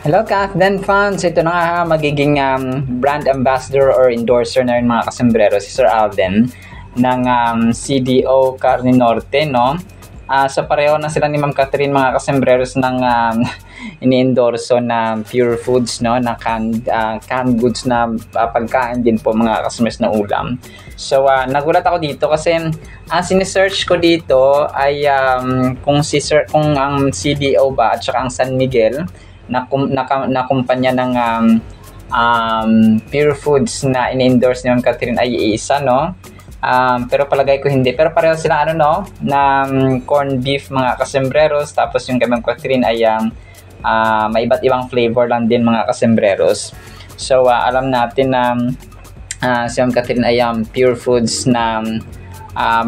Hello, Kathden fans! Ito na nga magiging brand ambassador or endorser na rin mga kasombrero si Sir Alden ng CDO Carne Norte, no? So pareho na sila ni Ma'am Catherine mga kasembreros ng ini-endorso na pure foods, no, na canned goods na pagkain din po mga kasembreros na ulam. So nagulat ako dito kasi sinesearch ko dito ay kung ang CDO ba at saka ang San Miguel na kumpanya ng pure foods na in-endorse ni Ma'am Catherine ay iisa, no? Pero palagay ko hindi. Pero pareho sila na corned beef mga kasembreros. Tapos yung kay Ma'am Catherine ay may iba't ibang flavor lang din mga kasembreros. So alam natin na si Ma'am Catherine ay pure foods na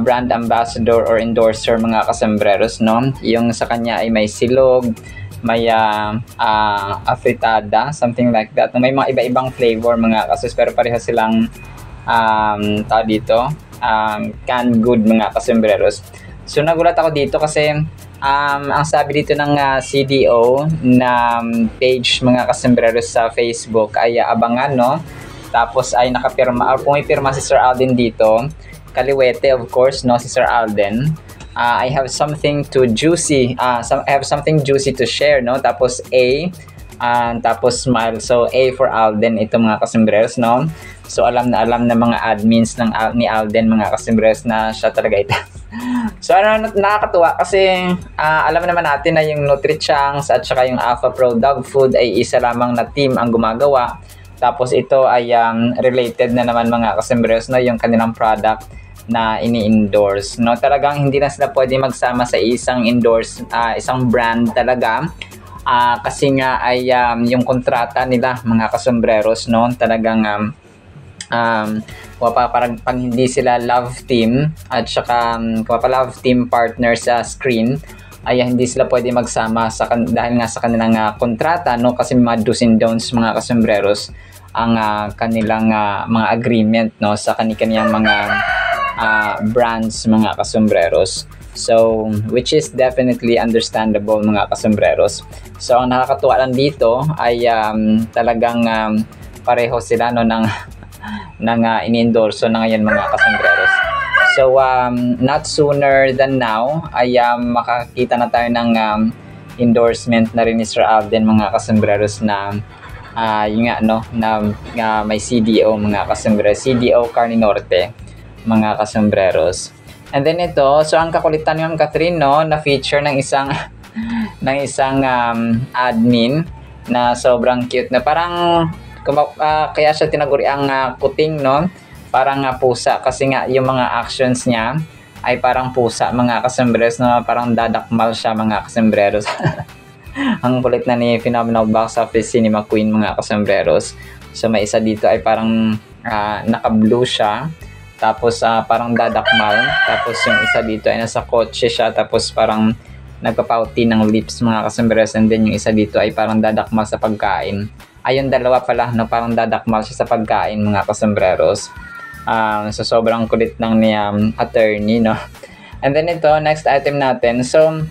brand ambassador or endorser mga kasembreros, no? Yung sa kanya ay may silog, may afritada, something like that. May mga iba-ibang flavor mga kasus, pero pareho silang canned good mga kasembreros. So nagulat ako dito kasi ang sabi dito ng CDO na page mga kasembreros sa Facebook ay abangan, no? Tapos ay nakapirma, pumipirma si Sir Alden dito. Kaliwete of course, no, si Sir Alden. I have something juicy to share, no? Tapos tapos smile. So A for Alden ito mga kasembreros, no? So alam na mga admins ni Alden mga kasembreros na siya talaga ito. So nakakatuwa kasi alam naman natin na yung Nutri-Chunks at saka yung Alpha Pro Dog Food ay isa lamang na team ang gumagawa. Tapos ito ay related na naman mga kasembreros, no, yung kanilang product na ini-endorse, no? Talagang hindi na sila pwede magsama sa isang isang brand talaga, kasi nga ay yung kontrata nila mga kasembreros, no, talagang parang pang hindi sila love team at saka love team partner sa screen ay hindi sila pwede magsama dahil nga sa kanilang kontrata, no, kasi mga do's and don'ts mga kasembreros ang kanilang mga agreement, no, sa kanilang mga brands mga kasembreros. So which is definitely understandable mga kasembreros. So ang nakakatuwa lang dito ay talagang pareho sila, no, ng ini-endorso na ngayon mga kasembreros. So not sooner than now ay makakita na tayo ng endorsement na rin ni Sir Alden mga kasembreros na yung nga, no, na may CDO mga kasembreros, CDO Carne Norte mga kasembreros. And then ito, so ang kakulitan ni Ma'am Catherine, no, na feature ng isang admin na sobrang cute, na parang kaya siya tinaguri ang kuting, no, parang pusa kasi nga yung mga actions niya ay parang pusa mga kasembreros, na parang dadakmal siya mga kasembreros. Ang kulit na ni Phenomenal Box Office Cinema Queen mga kasembreros. So may isa dito ay parang naka-blue siya, tapos parang dadakmal, tapos yung isa dito ay nasa kotse siya, tapos parang nagpapauti ng lips mga kasembreros, and then yung isa dito ay parang dadakmal sa pagkain. Ayun, dalawa pala, no, parang dadakmal siya sa pagkain mga kasembreros. So sobrang kulit lang ni attorney, no. And then ito, next item natin. So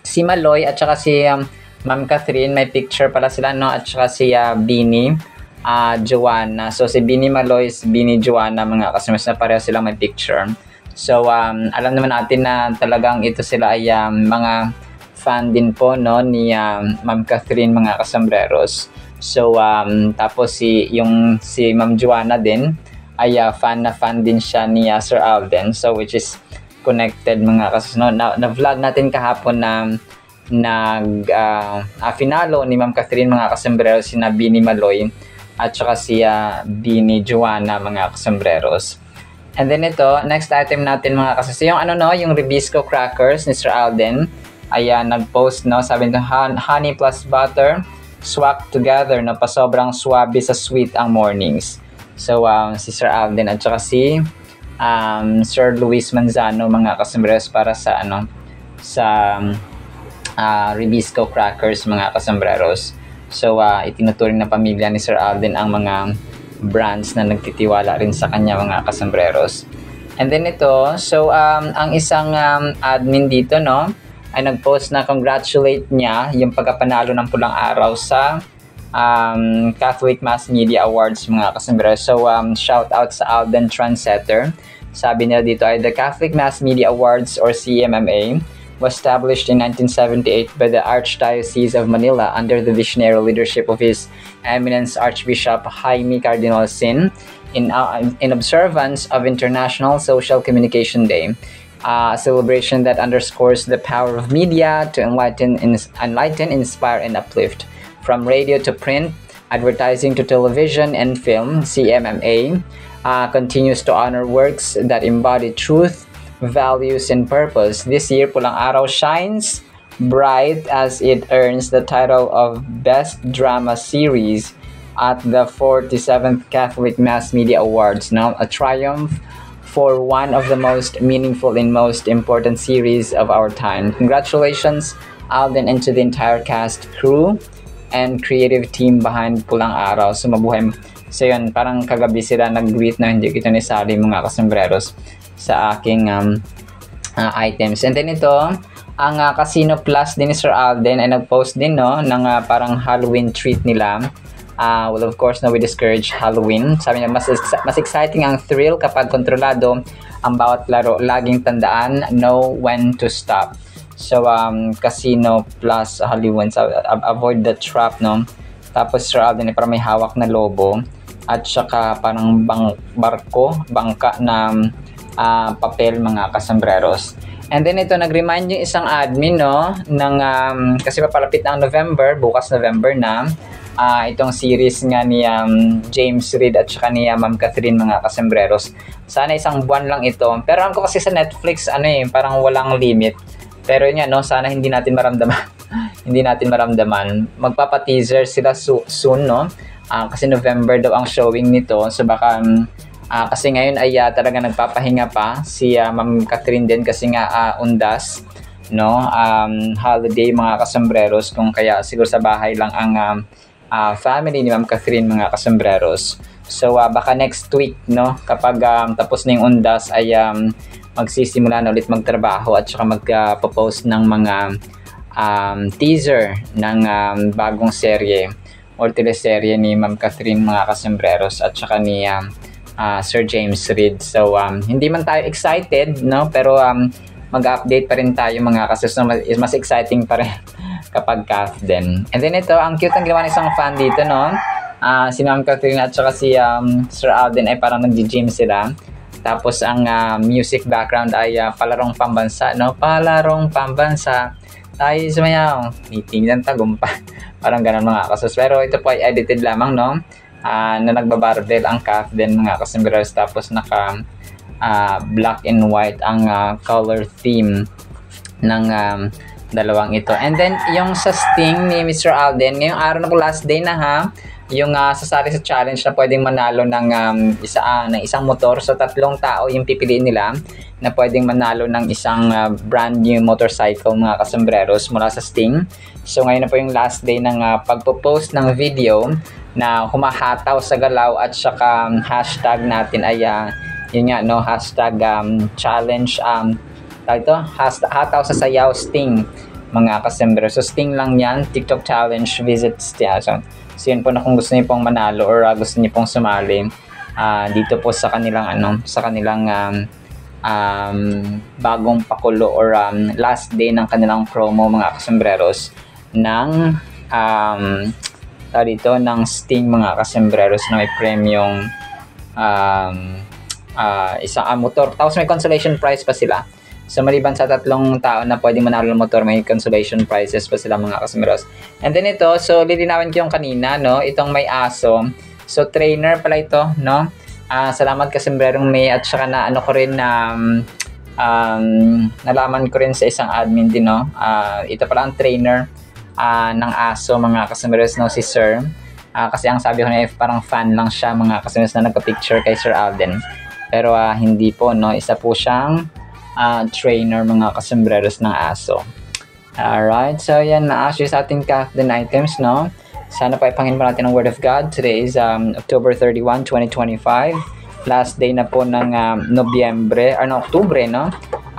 si Maloy at saka si Ma'am Catherine, may picture pala sila, no, at saka si Bini Joanna. So si Bini Maloy, Bini Joanna mga kasembreros, na pareho silang may picture. So alam naman natin na talagang ito sila ay mga fan din po, no, ni Ma'am Catherine mga kasembreros. So tapos si Ma'am Joanna din ay fan din siya ni Sir Alden, so which is connected mga kasembreros, no, na vlog natin kahapon na finalo ni Ma'am Catherine mga kasembreros, si Bini Maloy at saka si Bini Joanna mga kasembreros. And then ito, next item natin mga kasembreros, yung yung Ribisco crackers ni Sir Alden ay nag-post, no, sabi nito, honey plus butter swak together, na pa sobrang swabe sa sweet ang mornings. So si Sir Alden at saka si Sir Luis Manzano mga kasembreros para sa Ribisco crackers mga kasembreros. So itinuturing na pamilya ni Sir Alden ang mga brands na nagtitiwala rin sa kanya mga kasembreros. And then ito, so ang isang admin dito, no, ay nag-post na congratulate niya yung pagkapanalo ng pulang araw sa Catholic Mass Media Awards mga kasombrero. So shout out sa Alden Trendsetter. Sabi nila dito ay the Catholic Mass Media Awards or CMMA was established in 1978 by the Archdiocese of Manila under the visionary leadership of His Eminence Archbishop Jaime Cardinal Sin in observance of International Social Communication Day, a celebration that underscores the power of media to enlighten, inspire, and uplift. From radio to print, advertising to television and film, CMMA continues to honor works that embody truth, values, and purpose. This year, Pulang Araw shines bright as it earns the title of Best Drama Series at the 47th Catholic Mass Media Awards, a triumph for one of the most meaningful and most important series of our time. Congratulations, Alden, and to the entire cast, crew, and creative team behind Pulang Araw. So mabuhay. So yun, parang kagabi sila nag-greet na hindi kita nisali mga kasombreros sa aking items. And then ito, ang Casino Plus din ni Sir Alden ay nag-post din ng parang Halloween treat nila. Well, of course, we discourage Halloween. Sabi niya, mas exciting ang thrill kapag kontrolado ang bawat laro. Laging tandaan, know when to stop. So, Casino Plus Halloween. So, avoid the trap, Tapos, Sir Alden, parang may hawak na lobo. At saka, parang bangka na papel, mga kasombreros. And then, ito, nag-remind yung isang admin, kasi papalapit na ang November, bukas November na. Itong series nga ni James Reid at saka ni Ma'am Catherine, mga kasombreros. Sana isang buwan lang ito. Pero alam ko kasi sa Netflix, parang walang limit. Pero yun nga, sana hindi natin maramdaman. Hindi natin maramdaman. Magpapa-teaser sila soon, kasi November daw ang showing nito. So baka, kasi ngayon ay talaga nagpapahinga pa si Ma'am Catherine din kasi nga undas, holiday, mga kasombreros. Kung kaya siguro sa bahay lang ang family ni Ma'am Catherine, mga kasombreros. So baka next week, kapag tapos na yung undas ay magsisimula na ulit magtrabaho at saka magpo-post ng mga teaser ng bagong serye or teleserye ni Ma'am Catherine, mga kasombreros, at saka ni Sir James Reid. So hindi man tayo excited, pero mag-update pa rin tayo, mga kasombreros. Mas exciting pa rin kapag Kath din. And then ito, ang cute ang ginawa ng isang fan dito, si Ma'am Catherine at saka si Sir Alden ay parang nag-gym sila. Tapos ang music background ay palarong pambansa, palarong pambansa, tayo sumayaw, meeting ng tagumpay. Parang ganun, mga kasos. Pero ito po ay edited lamang, na nagbabarbell ang Kath din, mga kasombreros. Tapos naka black and white ang color theme ng dalawang ito. And then yung sa Sting ni Mr. Alden, ngayong araw na last day na yung sasali sa challenge na pwedeng manalo ng isang motor. So 3 tao yung pipiliin nila na pwedeng manalo ng isang brand new motorcycle, mga kasombreros, mula sa Sting. So ngayon na po yung last day ng pagpo-post ng video na humahataw sa galaw at saka hashtag natin ay yun nga, hashtag challenge hataw sa sayaw Sting, mga kasombreros. So Sting lang yan, TikTok challenge, visit Sting. So yun po, na kung gusto niyo pong manalo or gusto niyo pong sumali dito po sa kanilang bagong pakulo or last day ng kanilang promo, mga kasombreros, ng ng Sting, mga kasombreros, na may premium isang motor. Tapos may consolation prize pa sila. So maliban sa 3 tao na pwedeng manalo ng motor, may consolation prizes pa sila, mga kasombreros. And then ito, so lilinawin ko yung kanina, itong may aso. So trainer pala ito, salamat kasombrerong May, at saka na ko rin na nalaman ko rin sa isang admin din, ito pala ang trainer ng aso, mga kasombreros, si Sir. Kasi ang sabi ko na parang fan lang siya, mga kasombreros, na nagpa-picture kay Sir Alden. Pero hindi po, isa po siyang trainer, mga kasombreros, ng aso. Alright, so yan na actually sa ating Kathleen items, Sana pa ipangin pa natin ang Word of God. Today is October 31, 2025. Last day na po ng Oktubre,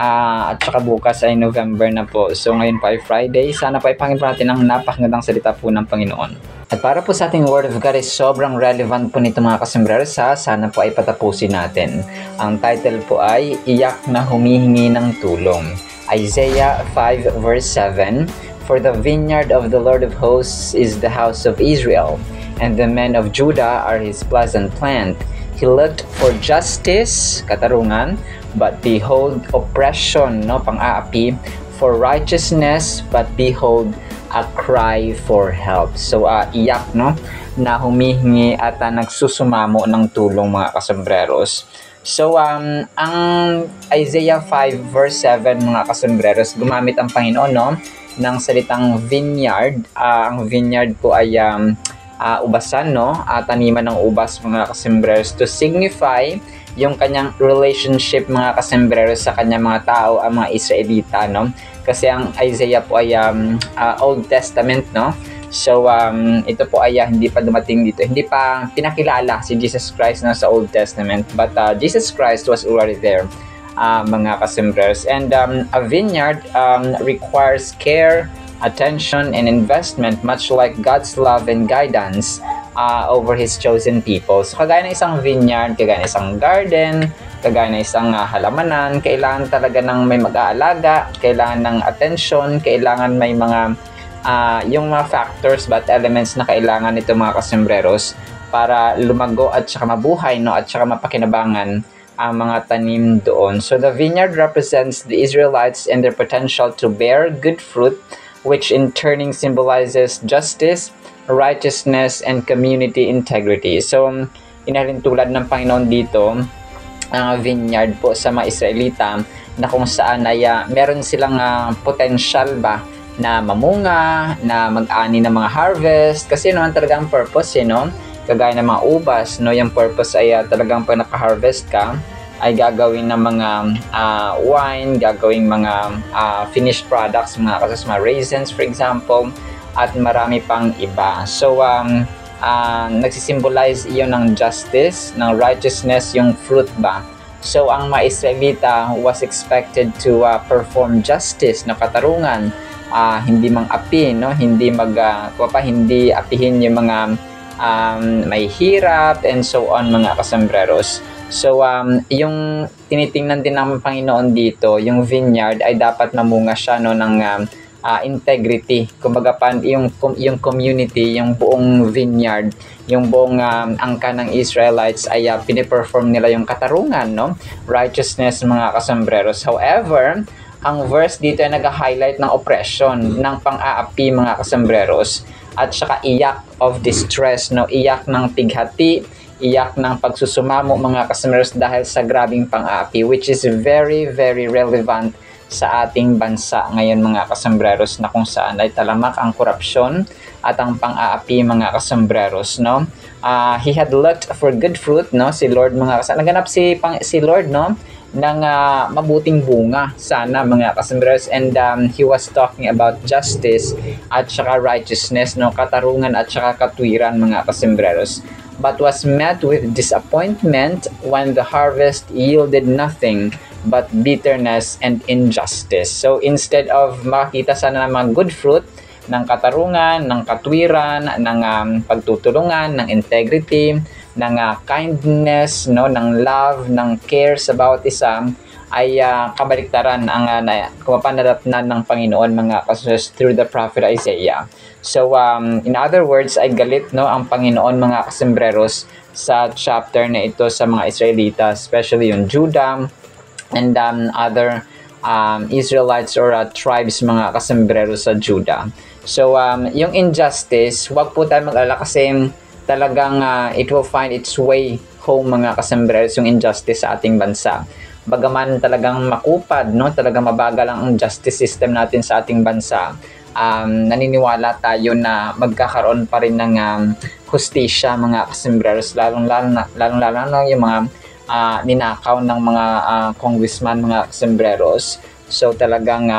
at saka bukas ay November na po. So ngayon pa ay Friday. Sana pa ipangin pa natin ang napakagandang salita po ng Panginoon. At para po sa ating Word of God is sobrang relevant po nito mga kasembreros ha. Sana po ay patapusin natin. Ang title po ay Iyak na Humihingi ng Tulong. Isaiah 5 verse 7, For the vineyard of the Lord of hosts is the house of Israel, and the men of Judah are his pleasant plant. He looked for justice, katarungan, but behold oppression, no, pang-aapi, for righteousness, but behold a cry for help. So iyak, no, na humihingi at nagsusumamo ng tulong mga kasembreros. So ang Isaiah 5 verse 7 mga kasembreros, gumamit ang Panginoon, no, ng salitang vineyard. Ang vineyard po ay ubasan, no, taniman ng ubas mga kasembreros, to signify yung kanyang relationship mga kasembreros sa kanyang mga tao, ang mga Israelita, no. Kasi ang Isaiah po ay Old Testament, no. So ito po ay hindi pa dumating dito, hindi pa pinakilala si Jesus Christ na sa Old Testament, but Jesus Christ was already there, mga kasembreros. And a vineyard requires care, attention, and investment, much like God's love and guidance over His chosen people. So kagaya ng isang vineyard, kagaya ng isang garden, kagaya ng isang halamanan, kailangan talaga ng may mag-aalaga, kailangan ng attention, kailangan may mga yung mga factors but elements na kailangan nito mga kasembreros para lumago at saka mabuhay, no, at saka mapakinabangan ang mga tanim doon. So the vineyard represents the Israelites and their potential to bear good fruit, which in turning symbolizes justice, righteousness, and community integrity. So inalin tulad ng Panginoon dito vineyard po sa mga Israelita, na kung saan ay meron silang potential ba na mamunga, na mag-ani ng mga harvest, kasi naman talagang purpose, no? Kagaya ng mga ubas, no, yung purpose ay talagang pag naka-harvest ka ay gagawin ng mga wine, gagawing mga finished products, mga kasus, mga raisins for example, at marami pang iba. So nagsisimbolize iyon ng justice, ng righteousness, yung fruit ba. So ang mga Israelita was expected to perform justice, na katarungan, hindi mang-api, no, hindi hindi apihin yung mga may hirap and so on mga kasembreros. So yung tinitingnan din ng Panginoon dito, yung vineyard ay dapat mamunga siya, no, ng integrity. Kumbaga yung community, yung buong vineyard, yung buong angka ng Israelites ay piniperform nila yung katarungan, no, righteousness mga kasembreros. However, ang verse dito ay nag-highlight ng oppression, ng pang-aapi mga kasembreros, at saka iyak of distress, no, iyak ng pighati, iyak ng pagsusumamo mga kasembreros dahil sa grabing pang-aapi, which is very very relevant sa ating bansa ngayon mga kasembreros, na kung saan ay talamak ang korupsyon at ang pang-aapi mga kasembreros, no. He had looked for good fruit, no, si Lord mga kasembreros, naganap si Lord, no, ng mabuting bunga sana mga kasembreros, and he was talking about justice at saka righteousness, no, katarungan at saka katwiran mga kasembreros, but was met with disappointment when the harvest yielded nothing but bitterness and injustice. So instead of makita sana ng mga good fruit, ng katarungan, ng katwiran, ng pagtutulungan, ng integrity, ng kindness, no, ng love, ng care sa bawat isa, ay kabaliktaran ang kumapanadatnan ng Panginoon mga kasus through the prophet Isaiah. So in other words, ay galit, no, ang Panginoon mga kasembreros sa chapter na ito sa mga Israelita, especially yung Judah and other Israelites or tribes mga kasembreros sa Judah. So yung injustice, wag po tayo mag-alala kasi talagang it will find its way home mga kasembreros, yung injustice sa ating bansa. Bagaman talagang makupad, no, talagang mabagal ang justice system natin sa ating bansa, naniniwala tayo na magkakaroon pa rin ng hustisya mga kasembreros, lalong-lalo na yung mga ninakaw ng mga congressman mga kasembreros. So talagang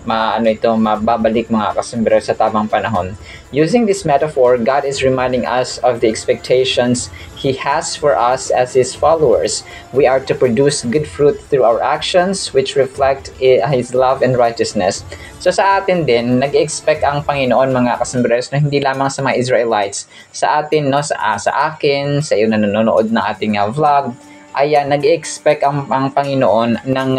mababalik mga kasombrero sa tamang panahon. Using this metaphor, God is reminding us of the expectations He has for us as His followers. We are to produce good fruit through our actions, which reflect His love and righteousness. So sa atin din, nag-expect ang Panginoon mga kasombrero na hindi lamang sa mga Israelites, sa atin, no, sa akin, sa iyo na nanonood ng ating vlog, ay nag-expect ang Panginoon ng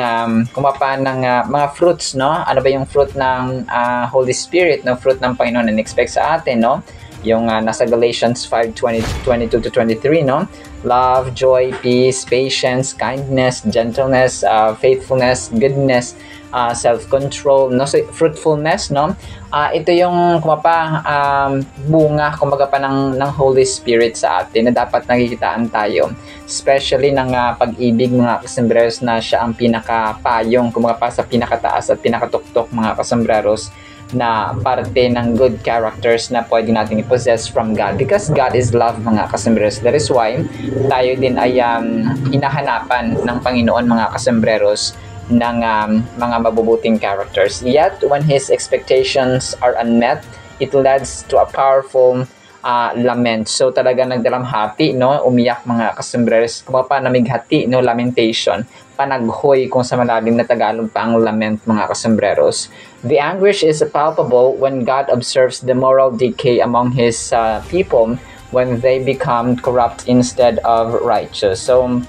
mga fruits, no? Ano ba yung fruit ng Holy Spirit, no? Fruit ng Panginoon na expect sa atin, no? Yung nasa Galatians 5:22-23, no? Love, joy, peace, patience, kindness, gentleness, faithfulness, goodness, self-control, no? So, fruitfulness, no? Ito yung bunga kumbaga pa ng Holy Spirit sa atin na dapat nakikitaan tayo, especially ng pag-ibig mga kasambreros, na siya ang pinakapayong kumbaga pa sa pinakataas at pinakatuktok mga kasambreros na parte ng good characters na pwede natin i-possess from God, because God is love mga kasambreros. That is why tayo din ay hinahanapan ng Panginoon mga kasambreros ng mga mabubuting characters. Yet, when His expectations are unmet, it leads to a powerful lament. So, talaga nagdalamhati, no? Umiyak mga kasambreros. Kumapa namighati, no? Lamentation. Panaghoy kung sa malalim na Tagalog pa ang lament mga kasambreros. The anguish is palpable when God observes the moral decay among His people when they become corrupt instead of righteous. So,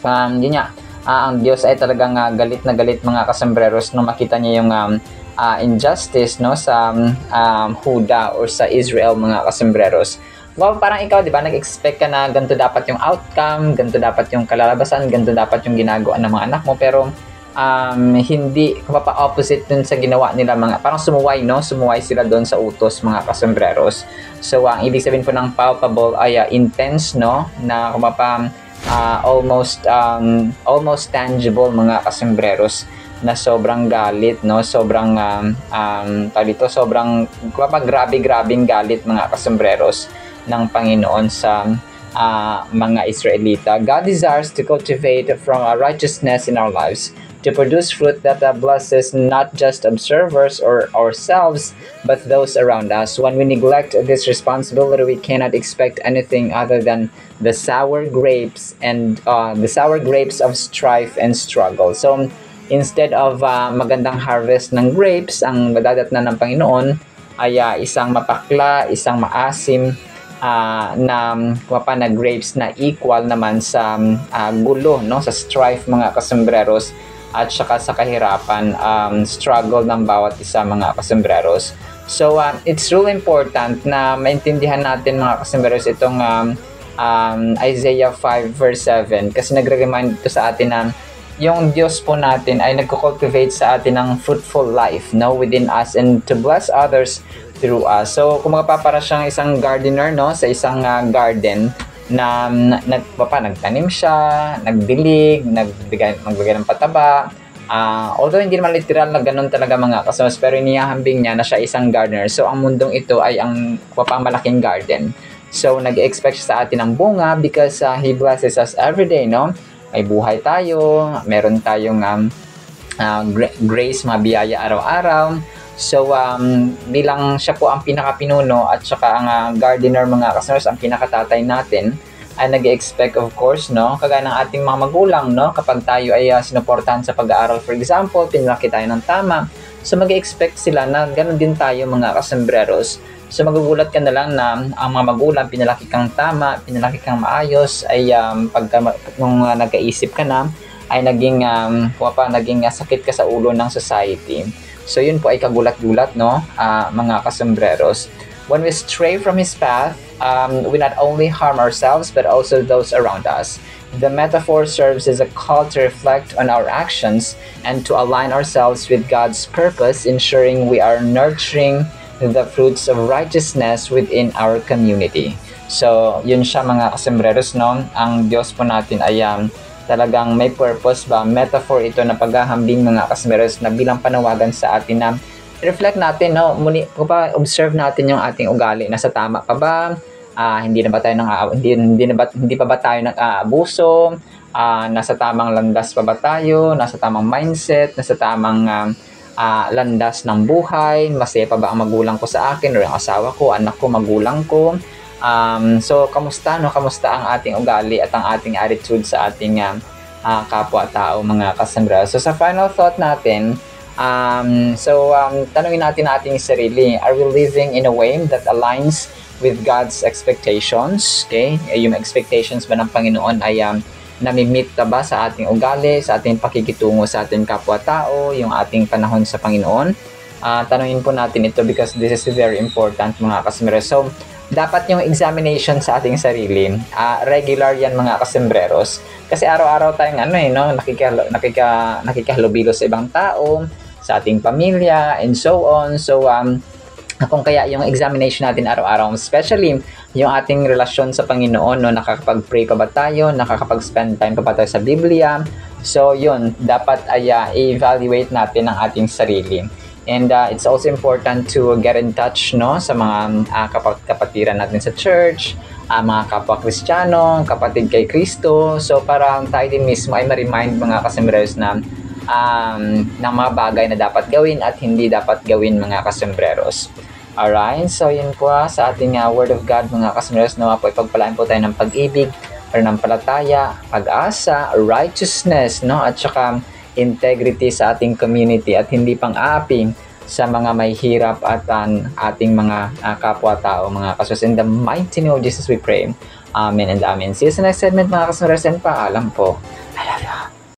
yun nga. Ang Diyos ay talagang galit na galit mga kasambreros nung makita niya yung injustice, no, sa Huda or sa Israel mga kasambreros. Well, parang ikaw, di ba, nag-expect ka na ganito dapat yung outcome, ganito dapat yung kalalabasan, ganito dapat yung ginagawa ng mga anak mo, pero hindi, opposite dun sa ginawa nila, parang sumuway, no? Sumuway sila doon sa utos mga kasambreros. So, ang ibig sabihin po ng palpable ay intense, no? Na almost tangible mga kasambreros, na sobrang galit, no? Sobrang sobrang grabing galit mga kasambreros ng Panginoon sa mga Israelita. God desires to cultivate from righteousness in our lives, to produce fruit that blesses not just observers or ourselves, but those around us. When we neglect this responsibility, we cannot expect anything other than the sour grapes of strife and struggle. So, instead of magandang harvest ng grapes, ang madadatnan ng Panginoon ay isang mapakla, isang maasim na grapes na equal naman sa gulo, no, sa strife mga kasambreros, at saka sa kahirapan, struggle ng bawat isa mga kasambreros. So, it's really important na maintindihan natin mga kasambreros itong Isaiah 5 verse 7, kasi nagre-remind ito sa atin na yung Diyos po natin ay nagko-cultivate sa atin ng fruitful life, no, within us, and to bless others through us. So, kung para siyang isang gardener, no, sa isang garden, na nagtanim siya, nagdilig, nagbigay ng pataba. Although hindi naman literal na ganun talaga mga kasama, pero inihahambing niya na siya isang gardener. So, ang mundong ito ay ang malaking garden. So, nag-expect siya sa atin ng bunga because He blesses us every day, no? May buhay tayo, meron tayong grace, mabiyaya araw-araw. So, bilang siya po ang pinakapinuno at saka ang gardener mga kasama, ang pinakatatay natin, ay nag-expect of course, no, kagaya ng ating mga magulang, no, kapag tayo ay sinuportahan sa pag-aaral, for example, pinalaki tayo ng tama, so mag-expect sila na ganun din tayo mga kasambreros. So, magugulat ka na lang na ang mga magulang, pinalaki kang tama, pinalaki kang maayos, ay nung nagkaisip ka na, ay naging sakit ka sa ulo ng society. So, yun po ay kagulat-gulat, no, mga kasambreros. When we stray from His path, we not only harm ourselves, but also those around us. The metaphor serves as a call to reflect on our actions and to align ourselves with God's purpose, ensuring we are nurturing the fruits of righteousness within our community. So, yun siya mga kasambreros, no? Ang Diyos po natin ay talagang may purpose ba? Metaphor ito na paghahambing mga kasambreros na bilang panawagan sa atin na reflect natin, no? Observe natin yung ating ugali. Nasa tama pa ba? Hindi pa ba tayo nag-aabuso? nasa tamang landas pa ba tayo, nasa tamang mindset, nasa tamang landas ng buhay, masaya pa ba ang magulang ko sa akin or ang asawa ko, anak ko, magulang ko. So kamusta ang ating ugali at ang ating attitude sa ating kapwa-tao, mga kasambra. So sa final thought natin, tanungin natin ating sarili, are we living in a way that aligns with God's expectations? Okay? Yung expectations ba ng Panginoon ay nami-meet na ba sa ating ugali, sa ating pakikitungo sa ating kapwa-tao, yung ating panahon sa Panginoon? Tanungin po natin ito because this is very important, mga kasambreros. So, dapat yung examination sa ating sarili, regular yan, mga kasambreros. Kasi araw-araw tayong nakikihalubilo sa ibang tao, sa ating pamilya, and so on. So, kung kaya yung examination natin araw-araw, especially yung ating relasyon sa Panginoon, nakakapag-pray pa ba tayo, nakakapag-spend time pa ba tayo sa Biblia? So yun, dapat ay i-evaluate natin ang ating sarili. And it's also important to get in touch sa mga kapatiran natin sa church, mga kapwa Kristiyano, kapatid kay Kristo. So para tayo din mismo ay ma-remind, mga kasambreros, ng mga bagay na dapat gawin at hindi dapat gawin, mga kasambreros. Alright, so yun po sa ating Word of God, mga kasambreros. Nawa po ipagpalaan po tayo ng pag-ibig, pananampalataya, pag-asa, righteousness, at saka integrity sa ating community at hindi pang-aapi sa mga may hirap at ating mga kapwa-tao, mga kasambreros. In the mighty name of Jesus we pray. Amen and amen. See you sa next segment, mga kasambreros, and paalam po. I love you.